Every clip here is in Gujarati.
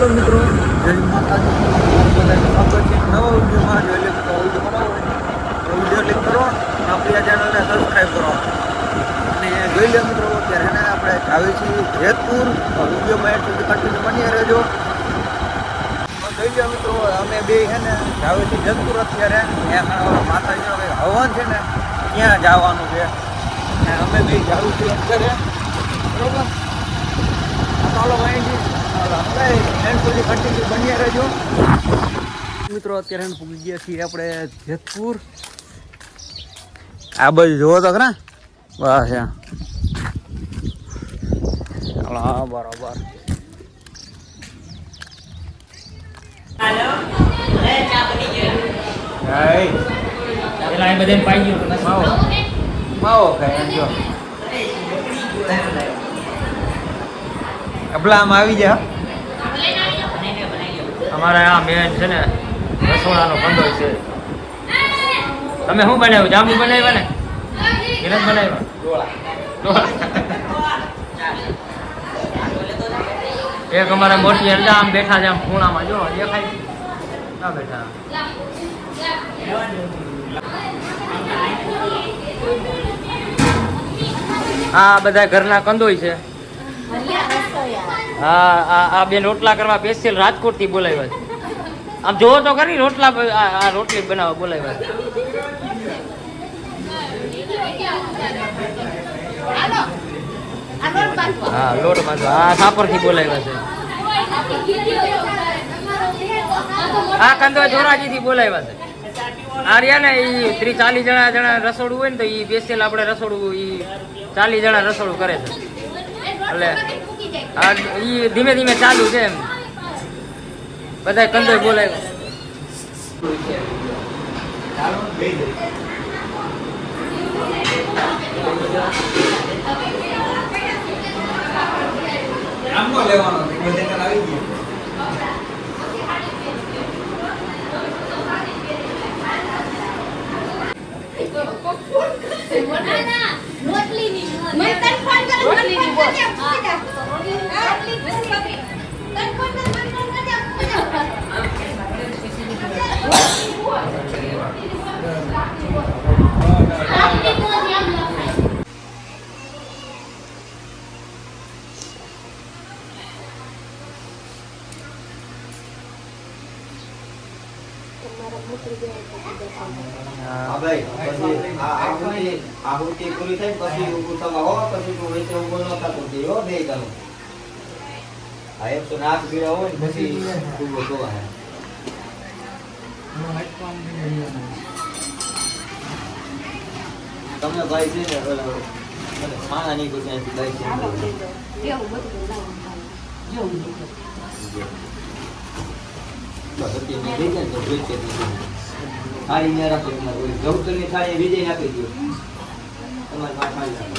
હાલો મિત્રો, જય માતાજી. સ્વાગત છે નવા વિડીયોમાં. જો એટલે વિડીયો બનાવો તો વિડીયો ક્લિક કરો, આપણી આ ચેનલને સબસ્ક્રાઈબ કરો. અને જોઈ લો મિત્રો, અત્યારે આપણે આવી છીએ જેતપુર. વિડીયોમાં એક સુધી કન્ટિન્યુ બની રહેજો. જોઈ લો મિત્રો, અમે બે છે ને આવી છીએ જેતપુર. અત્યારે ત્યાં માતાજીનો કંઈક હવન છે ને ત્યાં જવાનું છે. અમે બે જાવું છીએ અત્યારે, બરોબર. ચાલો અહીંથી આપણે એન્ડ સુધી કન્ટિન્યુ બની રહેજો મિત્રો. અત્યારે પૂગી ગયા છીએ આપણે જેતપુર. આ બાજુ જોવો તો ખરા, બસ ચાલો. હા બરોબર. માવો ખાય એમ જો આપલામાં આવી જા. અમારા આ મેન છે ને રસોડાનો કંદો છે. તમે શું બનાવ્યું? જાંબુ બનાવ્યા ને? ગિરજ બનાવ્યા? એક અમારા મોટી અરજા આમ બેઠા છે, આમ ખૂણામાં જો દેખાય ના બેઠા. આ બધા ઘરના કંદોય છે. હા આ બેન રોટલા કરવા સ્પેશિયલ રાજકોટ થી બોલાવ્યા છે. આમ જોવો તો ખરી રોટલા, આ રોટલી બનાવવા બોલાવ્યા છે. હા લોટ બાંધવા આ સાપર થી બોલાવ્યા છે. આ કંદો જોરાજી થી બોલાવ્યા છે. આ રહ્યા ને એ 30-40 જણા રસોડું હોય ને તો એ સ્પેશિયલ આપણે રસોડું એ 40 જણા રસોડું કરે છે. એટલે આ ઈ ધીમે ધીમે ચાલુ છે એમ. બધા કંદોય બોલાવ્યા. આહુતિ પૂરી થાય પછી ઉભું થવા હો, પછી તું વચ્ચે ઉભો ન થતો હો. બે કરો આ 108 પીડા હોય ને પછી ઉભો થવા. તમે ભાઈ છે ને ખાના નહીં કોઈ ભાઈ છે થાળી ને રાખો. ગૌતમ ની થાળી વિજય નાખી દો. તમારે થાળી નાખો.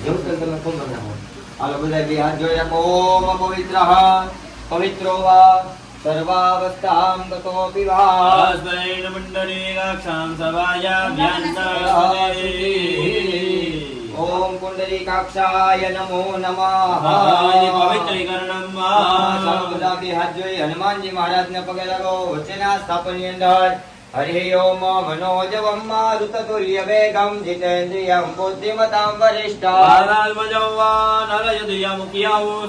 ગૌતમ તમે ખબર નાખો. હાલો બધા બે હાથ જોઈ રાખો. ઓમ પવિત્ર પવિત્રો વા સર્વાવસ્થામ ગતો પીવા મંડળીકાક્ષામ સવાયા ઓમ કુંડલીકાક્ષાય નમો નમઃ. પવિત્રીકરણમ બધા બે હાથ જોઈ હનુમાનજી મહારાજ ને પગે લાગો. વચ્ચેના સ્થાપન ની અંદર હરિ ઓમ મનોજવમ મારુતતુલ્ય વેગમ જીતેન્દ્રિયમ બુદ્ધિમતામ વરિષ્ઠ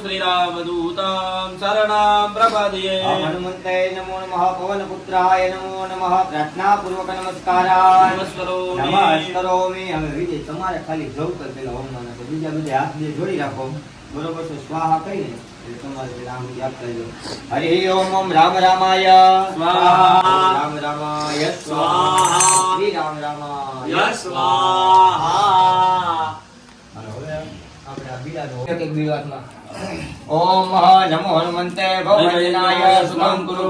શ્રી રામદૂતમ શરણમ પ્રપદ્યે. હનુમંતે નમો નમઃ. પવન પુત્રાય નમો નમઃ. પ્રાર્થના પૂર્વક નમસ્કારાય નમસ્કરોમિ. હવે વિજય તમારે ખાલી જવું કર પેલા ઓમ નાના બીજા બધા હાથ બે જોડી રાખો, બરોબર છે. સ્વાહા કહીને તમારે રામ યાદ કરજો. હરિ ઓમ ઓમ રામ રામાય સ્વાહા. રામ રામાય સ્વાહા. શ્રી રામ રામાય સ્વાહા. હવે આપણે આ બીજાનો એક એક બીજામાં ઓમ નમો હનુમંતે ભવનાય શુભમ ગુરુ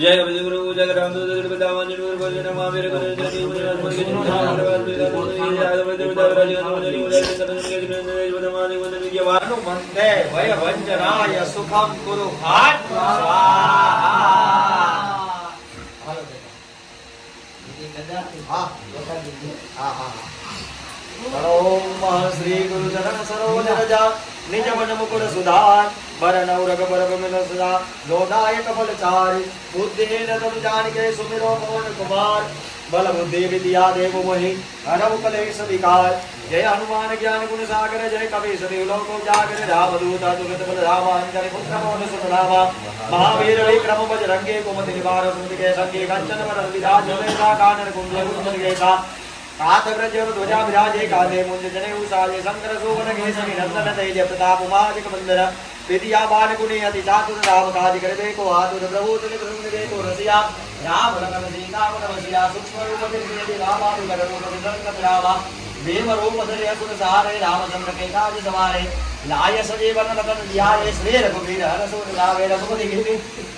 जय गुरु जय राम सुखम गुरु हाथ स्वाहा. હા હા હા ઓમ શ્રી ગુરુ ચરણ સરોજ રજા નિજ મન મુકુર સુધાર બર નવરગ બર બમિલ સદા જોદાય કપલ ચારી બુદ્ધિ નદમ જાન કે સુમિરો પવન કુમાર બલ બુદ્ધિ વિદ્યા દેવ મોહિ હરવ કલેશ વિકાર જય હનુમાન જ્ઞાન ગુણ સાગર જય કપી સદેવ લોકો જાગર રામ દૂત અતુલિત બલ રામ અંજલિ પુત્ર મોહન સુત રામ મહાવીર વિક્રમ બજરંગે कुमति निवार सुमति के संगे कंचन वरण विराज जनेता कानन कुंडल कुंडल केसा कात ब्रज ध्वजा विराजे काले मुंज जनेऊ साजे शंकर सोवन केसरी नंदन तेज प्रताप उमादिक मंदर विद्यावान गुणी अति चातुर राम काज करबे को आतुर प्रभु तुम दे को रसिया राम लखन सीता मन बसिया सूक्ष्म रूप धरि रामानु कर रूप संकट रामा देव रूप धरि असुर सहारे रामचंद्र के काज सवारे लाय सजीवन लखन जियाए श्री रघुवीर हरसुर लावे रघुपति कीर्ति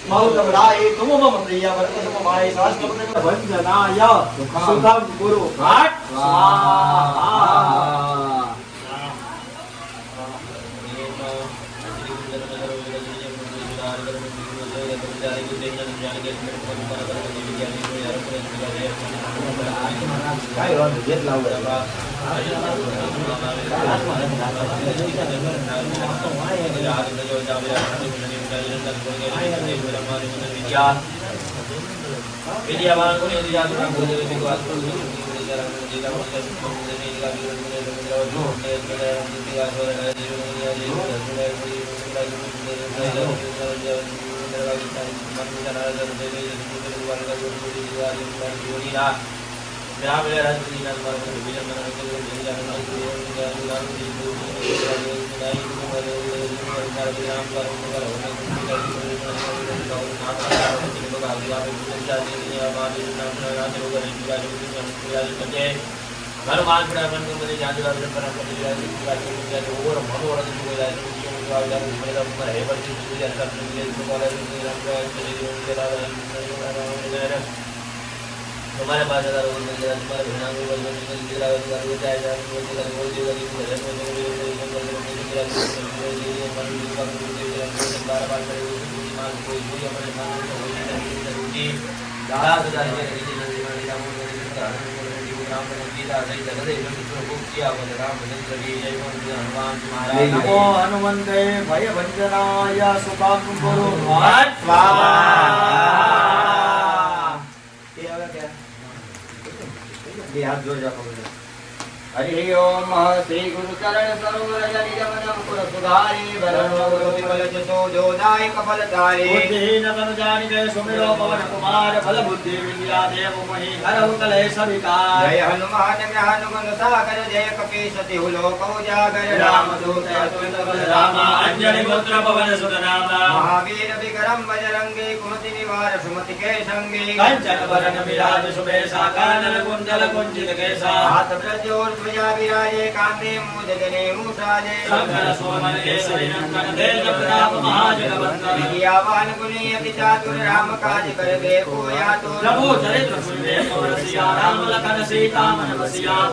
बहुत बड़ाई तुम मम प्रिय भरत सम भाई शास्त्र भंजनाय सुखम गुरु घाट स्वाहा काय वांधो જેટલા હોય વિદ્યાવાન કોને વિદ્યા બોલે વિકો આસ્તો तुम्हारे पास नमो हनुमंते भय भंजनाय सुखम गुरु घाट स्वाहा हाथ जोड़ जाओ हरि ओम श्री गुरु चरण सरोवर निज मन मुकुर सुधारी वरण विमल जसो जोदाय कपल तारे बुद्धि नतन जानि जय सुमिरो पवन कुमार बल बुद्धि विद्या देव मोहि हरहु कलेश विकार जय हनुमान ज्ञान गुण सागर जय कपीश तिहु लोक उजागर राम दूत अतुलित बल रामा अंजनी पुत्र पवन सुत नामा महावीर विक्रम बजरंगी कुमति निवार सुमति के संगी कंचन वरण विराज सुबेसा कानन कुंडल कुंचित केसा हाथ ब्रज और ध्वजा विराजे कांधे मूंज जनेऊ साजे शंकर सोमन केसरी नंदन तेज प्रताप महाजगवंदन विद्यावान गुणी अति चातुर राम काज करबे को या तो प्रभु चरित्र सुनबे को रसिया राम लखन सीता मन बसिया।